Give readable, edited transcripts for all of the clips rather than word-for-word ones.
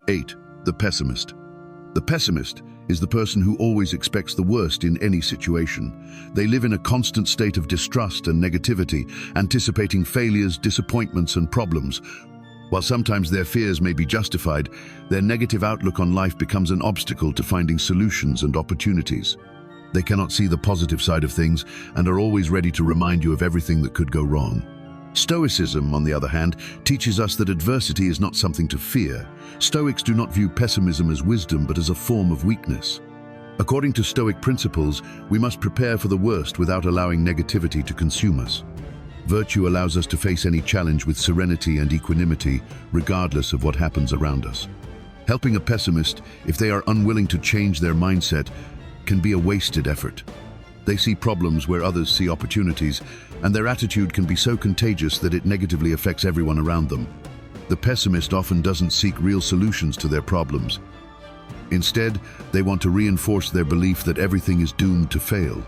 8. The pessimist. The pessimist is the person who always expects the worst in any situation. They live in a constant state of distrust and negativity, anticipating failures, disappointments, and problems. While sometimes their fears may be justified, their negative outlook on life becomes an obstacle to finding solutions and opportunities. They cannot see the positive side of things and are always ready to remind you of everything that could go wrong. Stoicism, on the other hand, teaches us that adversity is not something to fear. Stoics do not view pessimism as wisdom, but as a form of weakness. According to Stoic principles, we must prepare for the worst without allowing negativity to consume us. Virtue allows us to face any challenge with serenity and equanimity, regardless of what happens around us. Helping a pessimist, if they are unwilling to change their mindset, can be a wasted effort. They see problems where others see opportunities, and their attitude can be so contagious that it negatively affects everyone around them. The pessimist often doesn't seek real solutions to their problems. Instead, they want to reinforce their belief that everything is doomed to fail.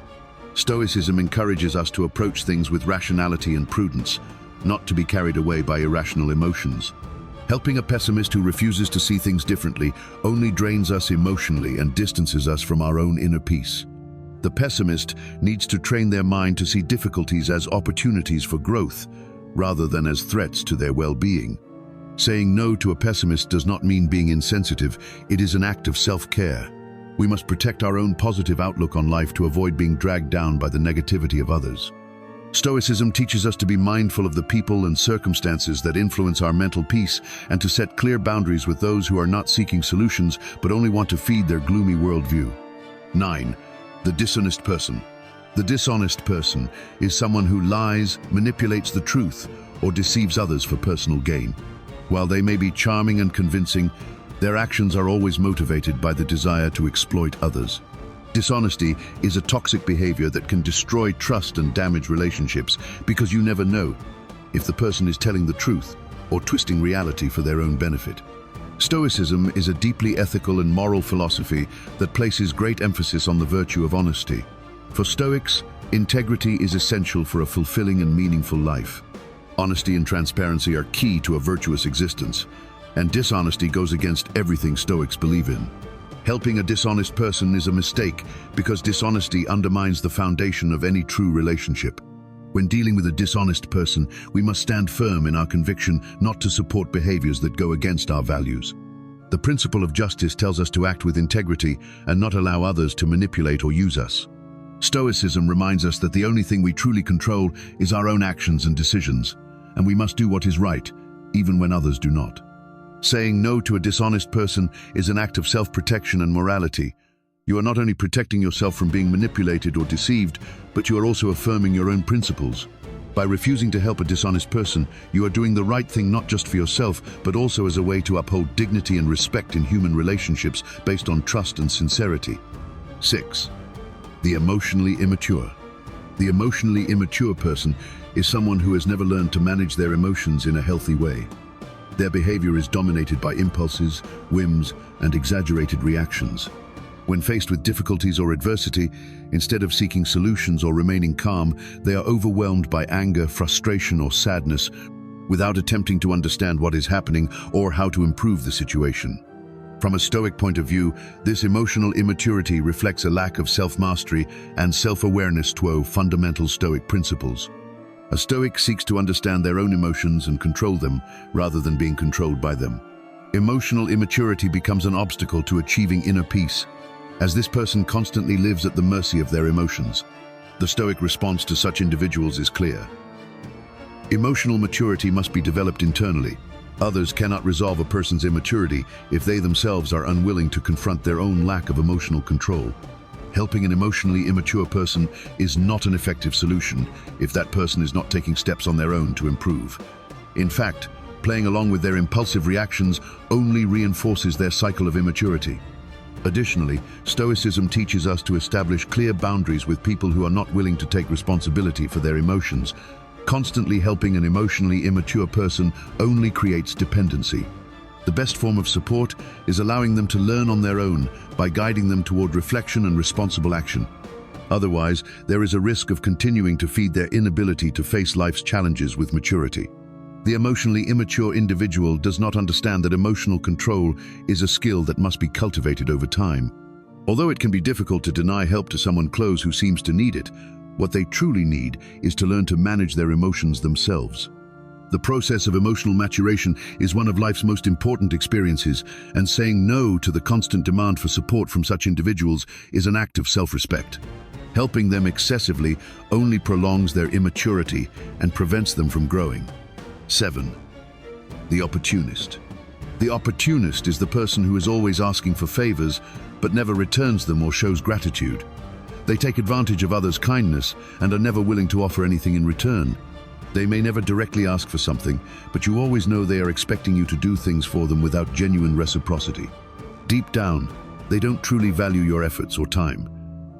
Stoicism encourages us to approach things with rationality and prudence, not to be carried away by irrational emotions. Helping a pessimist who refuses to see things differently only drains us emotionally and distances us from our own inner peace. The pessimist needs to train their mind to see difficulties as opportunities for growth, rather than as threats to their well-being. Saying no to a pessimist does not mean being insensitive, it is an act of self-care. We must protect our own positive outlook on life to avoid being dragged down by the negativity of others. Stoicism teaches us to be mindful of the people and circumstances that influence our mental peace and to set clear boundaries with those who are not seeking solutions but only want to feed their gloomy worldview. 9. The dishonest person. The dishonest person is someone who lies, manipulates the truth, or deceives others for personal gain. While they may be charming and convincing, their actions are always motivated by the desire to exploit others. Dishonesty is a toxic behavior that can destroy trust and damage relationships because you never know if the person is telling the truth or twisting reality for their own benefit. Stoicism is a deeply ethical and moral philosophy that places great emphasis on the virtue of honesty. For Stoics, integrity is essential for a fulfilling and meaningful life. Honesty and transparency are key to a virtuous existence, and dishonesty goes against everything Stoics believe in. Helping a dishonest person is a mistake because dishonesty undermines the foundation of any true relationship. When dealing with a dishonest person, we must stand firm in our conviction not to support behaviors that go against our values. The principle of justice tells us to act with integrity and not allow others to manipulate or use us. Stoicism reminds us that the only thing we truly control is our own actions and decisions, and we must do what is right, even when others do not. Saying no to a dishonest person is an act of self-protection and morality. You are not only protecting yourself from being manipulated or deceived, but you are also affirming your own principles. By refusing to help a dishonest person, you are doing the right thing not just for yourself, but also as a way to uphold dignity and respect in human relationships based on trust and sincerity. 6. The emotionally immature. The emotionally immature person is someone who has never learned to manage their emotions in a healthy way. Their behavior is dominated by impulses, whims, and exaggerated reactions. When faced with difficulties or adversity, instead of seeking solutions or remaining calm, they are overwhelmed by anger, frustration, or sadness, without attempting to understand what is happening or how to improve the situation. From a Stoic point of view, this emotional immaturity reflects a lack of self-mastery and self-awareness to fundamental Stoic principles. A Stoic seeks to understand their own emotions and control them, rather than being controlled by them. Emotional immaturity becomes an obstacle to achieving inner peace, as this person constantly lives at the mercy of their emotions. The Stoic response to such individuals is clear. Emotional maturity must be developed internally. Others cannot resolve a person's immaturity if they themselves are unwilling to confront their own lack of emotional control. Helping an emotionally immature person is not an effective solution if that person is not taking steps on their own to improve. In fact, playing along with their impulsive reactions only reinforces their cycle of immaturity. Additionally, Stoicism teaches us to establish clear boundaries with people who are not willing to take responsibility for their emotions. Constantly helping an emotionally immature person only creates dependency. The best form of support is allowing them to learn on their own by guiding them toward reflection and responsible action. Otherwise, there is a risk of continuing to feed their inability to face life's challenges with maturity. The emotionally immature individual does not understand that emotional control is a skill that must be cultivated over time. Although it can be difficult to deny help to someone close who seems to need it, what they truly need is to learn to manage their emotions themselves. The process of emotional maturation is one of life's most important experiences, and saying no to the constant demand for support from such individuals is an act of self-respect. Helping them excessively only prolongs their immaturity and prevents them from growing. 7. The opportunist. The opportunist is the person who is always asking for favors, but never returns them or shows gratitude. They take advantage of others' kindness and are never willing to offer anything in return. They may never directly ask for something, but you always know they are expecting you to do things for them without genuine reciprocity. Deep down, they don't truly value your efforts or time.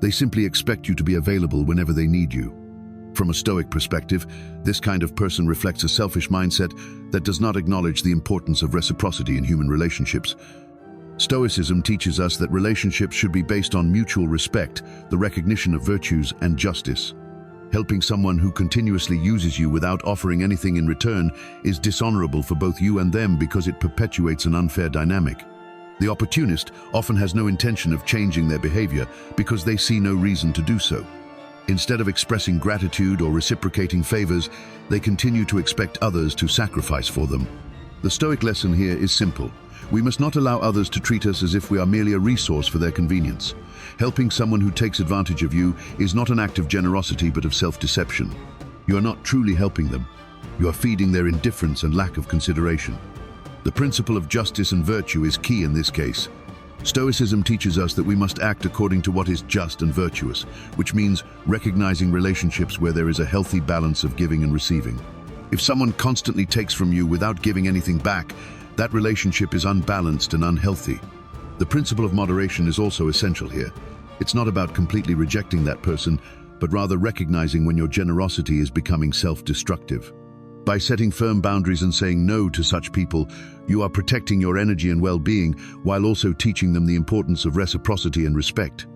They simply expect you to be available whenever they need you. From a Stoic perspective, this kind of person reflects a selfish mindset that does not acknowledge the importance of reciprocity in human relationships. Stoicism teaches us that relationships should be based on mutual respect, the recognition of virtues, and justice. Helping someone who continuously uses you without offering anything in return is dishonorable for both you and them because it perpetuates an unfair dynamic. The opportunist often has no intention of changing their behavior because they see no reason to do so. Instead of expressing gratitude or reciprocating favors, they continue to expect others to sacrifice for them. The Stoic lesson here is simple. We must not allow others to treat us as if we are merely a resource for their convenience. Helping someone who takes advantage of you is not an act of generosity but of self-deception. You are not truly helping them. You are feeding their indifference and lack of consideration. The principle of justice and virtue is key in this case. Stoicism teaches us that we must act according to what is just and virtuous, which means recognizing relationships where there is a healthy balance of giving and receiving. If someone constantly takes from you without giving anything back, that relationship is unbalanced and unhealthy. The principle of moderation is also essential here. It's not about completely rejecting that person, but rather recognizing when your generosity is becoming self-destructive. By setting firm boundaries and saying no to such people, you are protecting your energy and well-being while also teaching them the importance of reciprocity and respect.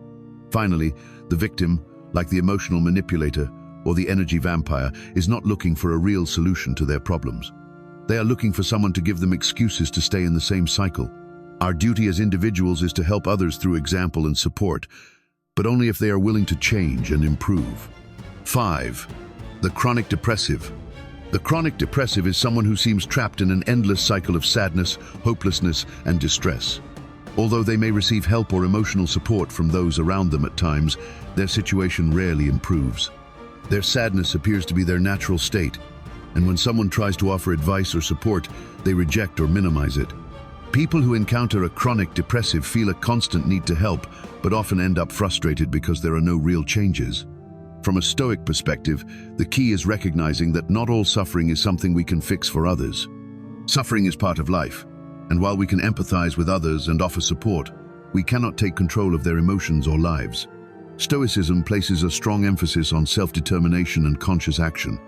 Finally, the victim, like the emotional manipulator or the energy vampire, is not looking for a real solution to their problems. They are looking for someone to give them excuses to stay in the same cycle. Our duty as individuals is to help others through example and support, but only if they are willing to change and improve. 5. The chronic depressive. The chronic depressive is someone who seems trapped in an endless cycle of sadness, hopelessness, and distress. Although they may receive help or emotional support from those around them at times, their situation rarely improves. Their sadness appears to be their natural state, and when someone tries to offer advice or support, they reject or minimize it. People who encounter a chronic depressive feel a constant need to help, but often end up frustrated because there are no real changes. From a Stoic perspective, the key is recognizing that not all suffering is something we can fix for others. Suffering is part of life, and while we can empathize with others and offer support, we cannot take control of their emotions or lives. Stoicism places a strong emphasis on self-determination and conscious action.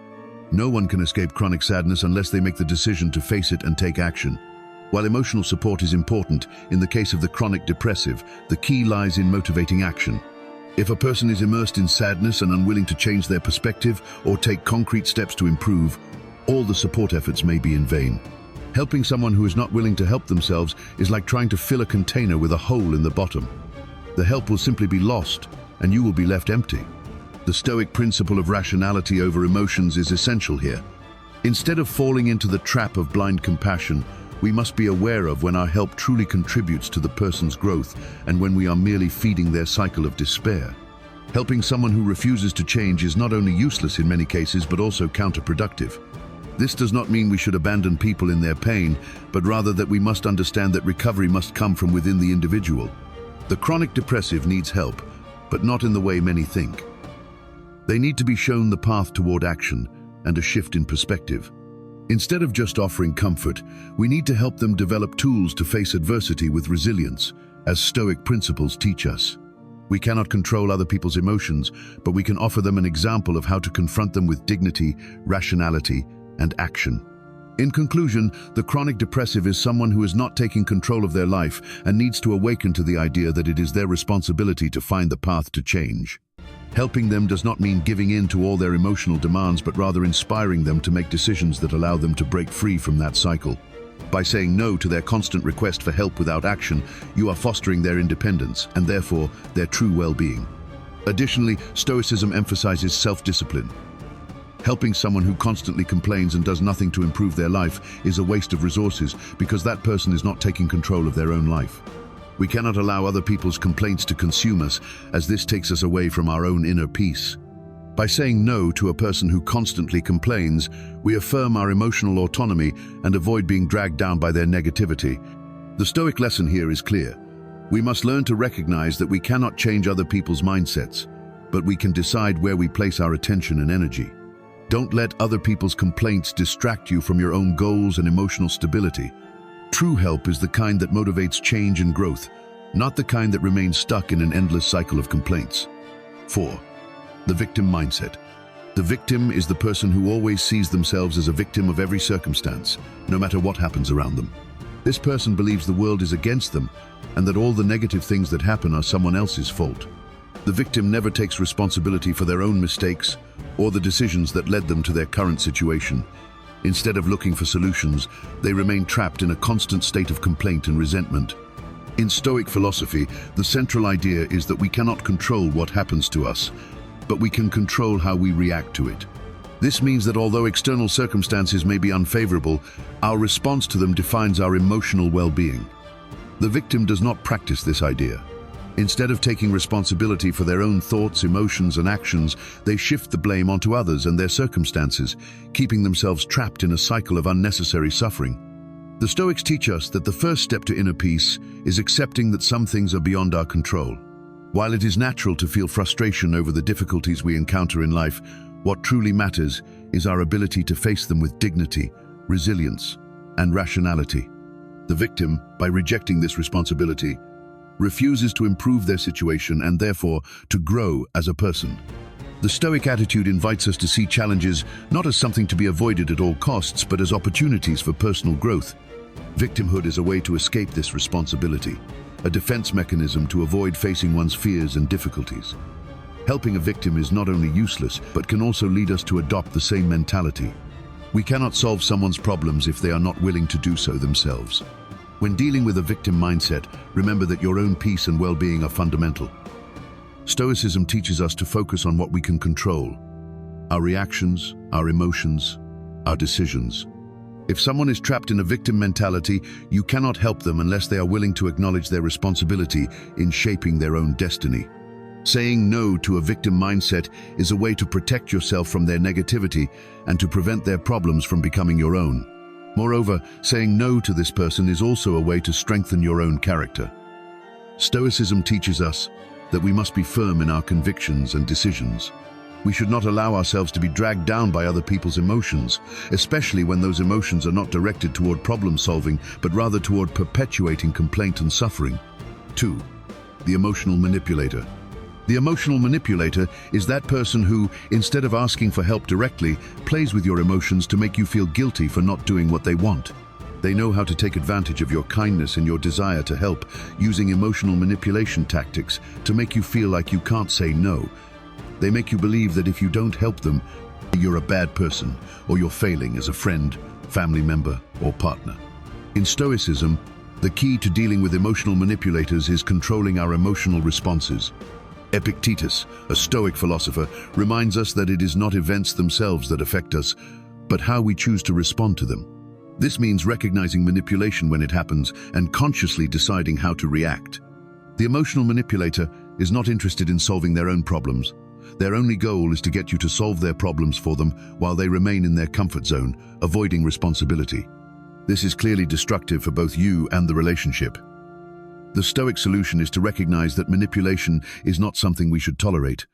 No one can escape chronic sadness unless they make the decision to face it and take action. While emotional support is important, in the case of the chronic depressive, the key lies in motivating action. If a person is immersed in sadness and unwilling to change their perspective or take concrete steps to improve, all the support efforts may be in vain. Helping someone who is not willing to help themselves is like trying to fill a container with a hole in the bottom. The help will simply be lost, and you will be left empty. The Stoic principle of rationality over emotions is essential here. Instead of falling into the trap of blind compassion, we must be aware of when our help truly contributes to the person's growth and when we are merely feeding their cycle of despair. Helping someone who refuses to change is not only useless in many cases, but also counterproductive. This does not mean we should abandon people in their pain, but rather that we must understand that recovery must come from within the individual. The chronic depressive needs help, but not in the way many think. They need to be shown the path toward action and a shift in perspective. Instead of just offering comfort, we need to help them develop tools to face adversity with resilience, as Stoic principles teach us. We cannot control other people's emotions, but we can offer them an example of how to confront them with dignity, rationality, and action. In conclusion, the chronic depressive is someone who is not taking control of their life and needs to awaken to the idea that it is their responsibility to find the path to change. Helping them does not mean giving in to all their emotional demands, but rather inspiring them to make decisions that allow them to break free from that cycle. By saying no to their constant request for help without action, you are fostering their independence and therefore their true well-being. Additionally, Stoicism emphasizes self-discipline. Helping someone who constantly complains and does nothing to improve their life is a waste of resources because that person is not taking control of their own life. We cannot allow other people's complaints to consume us, as this takes us away from our own inner peace. By saying no to a person who constantly complains, we affirm our emotional autonomy and avoid being dragged down by their negativity. The Stoic lesson here is clear. We must learn to recognize that we cannot change other people's mindsets, but we can decide where we place our attention and energy. Don't let other people's complaints distract you from your own goals and emotional stability. True help is the kind that motivates change and growth, not the kind that remains stuck in an endless cycle of complaints. 4. The victim mindset. The victim is the person who always sees themselves as a victim of every circumstance, no matter what happens around them. This person believes the world is against them and that all the negative things that happen are someone else's fault. The victim never takes responsibility for their own mistakes or the decisions that led them to their current situation. Instead of looking for solutions, they remain trapped in a constant state of complaint and resentment. In Stoic philosophy, the central idea is that we cannot control what happens to us, but we can control how we react to it. This means that although external circumstances may be unfavorable, our response to them defines our emotional well-being. The victim does not practice this idea. Instead of taking responsibility for their own thoughts, emotions, and actions, they shift the blame onto others and their circumstances, keeping themselves trapped in a cycle of unnecessary suffering. The Stoics teach us that the first step to inner peace is accepting that some things are beyond our control. While it is natural to feel frustration over the difficulties we encounter in life, what truly matters is our ability to face them with dignity, resilience, and rationality. The victim, by rejecting this responsibility, refuses to improve their situation and therefore to grow as a person. The Stoic attitude invites us to see challenges not as something to be avoided at all costs, but as opportunities for personal growth. Victimhood is a way to escape this responsibility, a defense mechanism to avoid facing one's fears and difficulties. Helping a victim is not only useless, but can also lead us to adopt the same mentality. We cannot solve someone's problems if they are not willing to do so themselves. When dealing with a victim mindset, remember that your own peace and well-being are fundamental. Stoicism teaches us to focus on what we can control: our reactions, our emotions, our decisions. If someone is trapped in a victim mentality, you cannot help them unless they are willing to acknowledge their responsibility in shaping their own destiny. Saying no to a victim mindset is a way to protect yourself from their negativity and to prevent their problems from becoming your own. Moreover, saying no to this person is also a way to strengthen your own character. Stoicism teaches us that we must be firm in our convictions and decisions. We should not allow ourselves to be dragged down by other people's emotions, especially when those emotions are not directed toward problem solving, but rather toward perpetuating complaint and suffering. 2. The emotional manipulator. The emotional manipulator is that person who, instead of asking for help directly, plays with your emotions to make you feel guilty for not doing what they want. They know how to take advantage of your kindness and your desire to help, using emotional manipulation tactics to make you feel like you can't say no. They make you believe that if you don't help them, you're a bad person, or you're failing as a friend, family member, or partner. In Stoicism, the key to dealing with emotional manipulators is controlling our emotional responses. Epictetus, a Stoic philosopher, reminds us that it is not events themselves that affect us, but how we choose to respond to them. This means recognizing manipulation when it happens and consciously deciding how to react. The emotional manipulator is not interested in solving their own problems. Their only goal is to get you to solve their problems for them while they remain in their comfort zone, avoiding responsibility. This is clearly destructive for both you and the relationship. The Stoic solution is to recognize that manipulation is not something we should tolerate.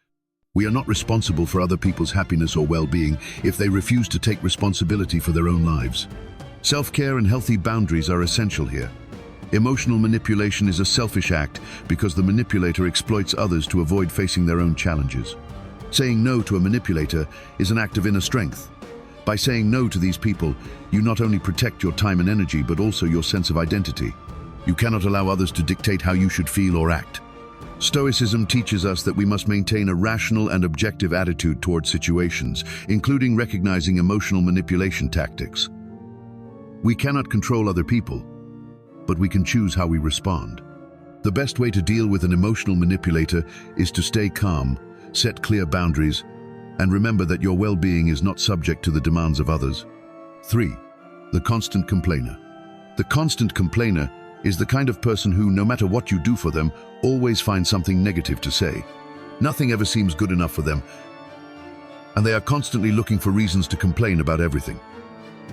We are not responsible for other people's happiness or well-being if they refuse to take responsibility for their own lives. Self-care and healthy boundaries are essential here. Emotional manipulation is a selfish act because the manipulator exploits others to avoid facing their own challenges. Saying no to a manipulator is an act of inner strength. By saying no to these people, you not only protect your time and energy, but also your sense of identity. You cannot allow others to dictate how you should feel or act. Stoicism teaches us that we must maintain a rational and objective attitude toward situations, including recognizing emotional manipulation tactics. We cannot control other people, but we can choose how we respond. The best way to deal with an emotional manipulator is to stay calm, set clear boundaries, and remember that your well-being is not subject to the demands of others. 3. The constant complainer. The constant complainer is the kind of person who, no matter what you do for them, always finds something negative to say. Nothing ever seems good enough for them, and they are constantly looking for reasons to complain about everything.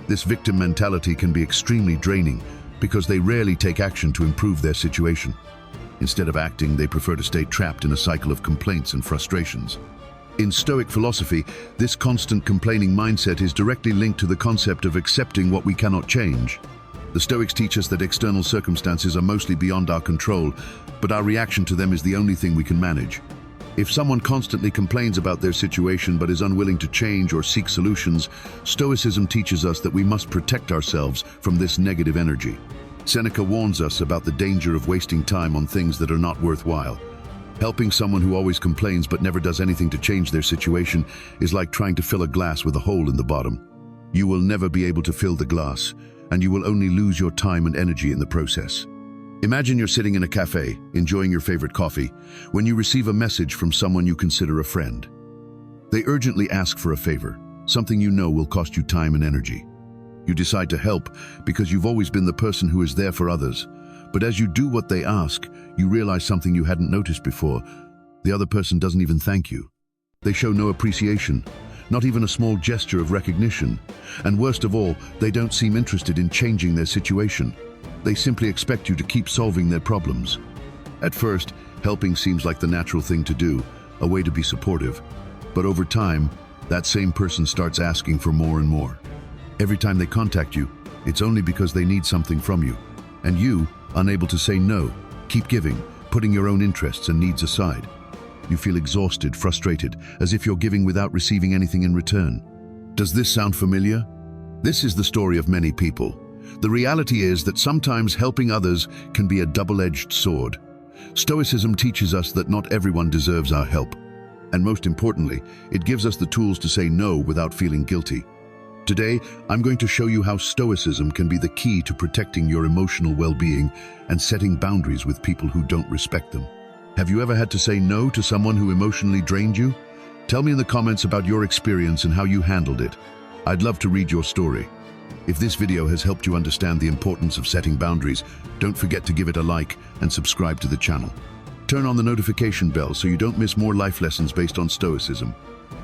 This victim mentality can be extremely draining because they rarely take action to improve their situation. Instead of acting, they prefer to stay trapped in a cycle of complaints and frustrations. In Stoic philosophy, this constant complaining mindset is directly linked to the concept of accepting what we cannot change. The Stoics teach us that external circumstances are mostly beyond our control, but our reaction to them is the only thing we can manage. If someone constantly complains about their situation but is unwilling to change or seek solutions, Stoicism teaches us that we must protect ourselves from this negative energy. Seneca warns us about the danger of wasting time on things that are not worthwhile. Helping someone who always complains but never does anything to change their situation is like trying to fill a glass with a hole in the bottom. You will never be able to fill the glass, and you will only lose your time and energy in the process. Imagine you're sitting in a cafe, enjoying your favorite coffee, when you receive a message from someone you consider a friend. They urgently ask for a favor, something you know will cost you time and energy. You decide to help because you've always been the person who is there for others. But as you do what they ask, you realize something you hadn't noticed before. The other person doesn't even thank you. They show no appreciation, not even a small gesture of recognition. And worst of all, they don't seem interested in changing their situation. They simply expect you to keep solving their problems. At first, helping seems like the natural thing to do, a way to be supportive. But over time, that same person starts asking for more and more. Every time they contact you, it's only because they need something from you. And you, unable to say no, keep giving, putting your own interests and needs aside. You feel exhausted, frustrated, as if you're giving without receiving anything in return. Does this sound familiar? This is the story of many people. The reality is that sometimes helping others can be a double-edged sword. Stoicism teaches us that not everyone deserves our help. And most importantly, it gives us the tools to say no without feeling guilty. Today, I'm going to show you how Stoicism can be the key to protecting your emotional well-being and setting boundaries with people who don't respect them. Have you ever had to say no to someone who emotionally drained you? Tell me in the comments about your experience and how you handled it. I'd love to read your story. If this video has helped you understand the importance of setting boundaries, don't forget to give it a like and subscribe to the channel. Turn on the notification bell so you don't miss more life lessons based on Stoicism.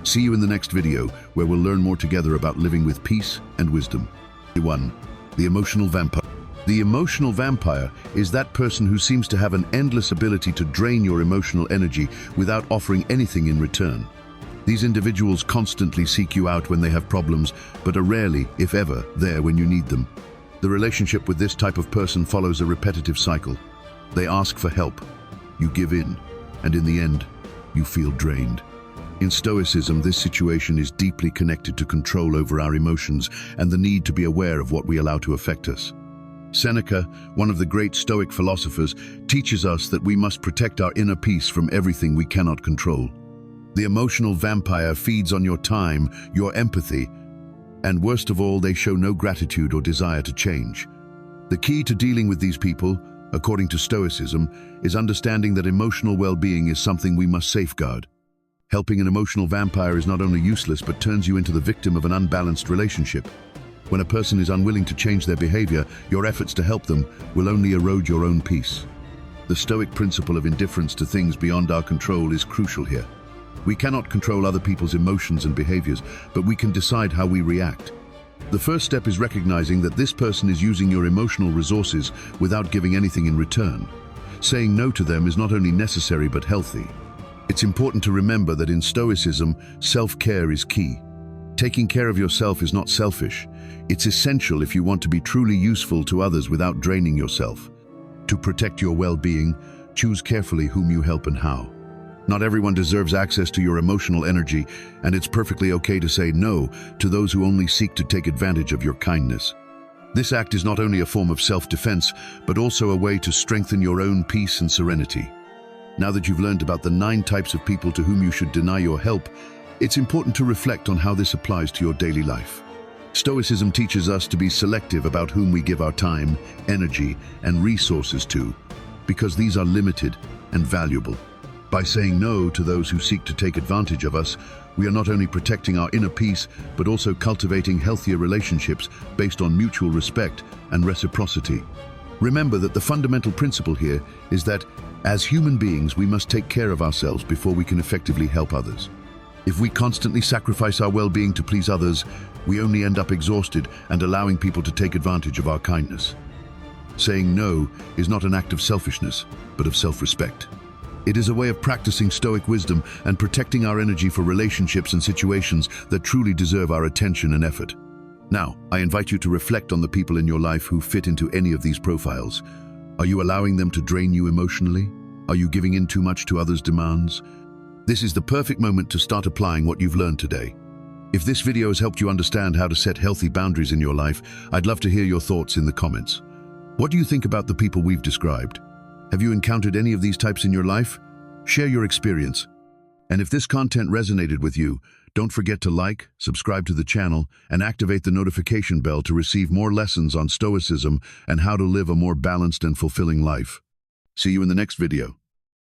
See you in the next video, where we'll learn more together about living with peace and wisdom. 1. The emotional vampire. The emotional vampire is that person who seems to have an endless ability to drain your emotional energy without offering anything in return. These individuals constantly seek you out when they have problems, but are rarely, if ever, there when you need them. The relationship with this type of person follows a repetitive cycle. They ask for help, you give in, and in the end, you feel drained. In Stoicism, this situation is deeply connected to control over our emotions and the need to be aware of what we allow to affect us. Seneca, one of the great Stoic philosophers, teaches us that we must protect our inner peace from everything we cannot control. The emotional vampire feeds on your time, your empathy, and worst of all, they show no gratitude or desire to change. The key to dealing with these people, according to Stoicism, is understanding that emotional well-being is something we must safeguard. Helping an emotional vampire is not only useless but turns you into the victim of an unbalanced relationship. When a person is unwilling to change their behavior, your efforts to help them will only erode your own peace. The Stoic principle of indifference to things beyond our control is crucial here. We cannot control other people's emotions and behaviors, but we can decide how we react. The first step is recognizing that this person is using your emotional resources without giving anything in return. Saying no to them is not only necessary but healthy. It's important to remember that in Stoicism, self-care is key. Taking care of yourself is not selfish. It's essential if you want to be truly useful to others without draining yourself. To protect your well-being, choose carefully whom you help and how. Not everyone deserves access to your emotional energy, and it's perfectly okay to say no to those who only seek to take advantage of your kindness. This act is not only a form of self-defense, but also a way to strengthen your own peace and serenity. Now that you've learned about the 9 types of people to whom you should deny your help, it's important to reflect on how this applies to your daily life. Stoicism teaches us to be selective about whom we give our time, energy, and resources to, because these are limited and valuable. By saying no to those who seek to take advantage of us, we are not only protecting our inner peace, but also cultivating healthier relationships based on mutual respect and reciprocity. Remember that the fundamental principle here is that, as human beings, we must take care of ourselves before we can effectively help others. If we constantly sacrifice our well-being to please others, we only end up exhausted and allowing people to take advantage of our kindness. Saying no is not an act of selfishness, but of self-respect. It is a way of practicing Stoic wisdom and protecting our energy for relationships and situations that truly deserve our attention and effort. Now, I invite you to reflect on the people in your life who fit into any of these profiles. Are you allowing them to drain you emotionally? Are you giving in too much to others' demands? This is the perfect moment to start applying what you've learned today. If this video has helped you understand how to set healthy boundaries in your life, I'd love to hear your thoughts in the comments. What do you think about the people we've described? Have you encountered any of these types in your life? Share your experience. And if this content resonated with you, don't forget to like, subscribe to the channel, and activate the notification bell to receive more lessons on Stoicism and how to live a more balanced and fulfilling life. See you in the next video.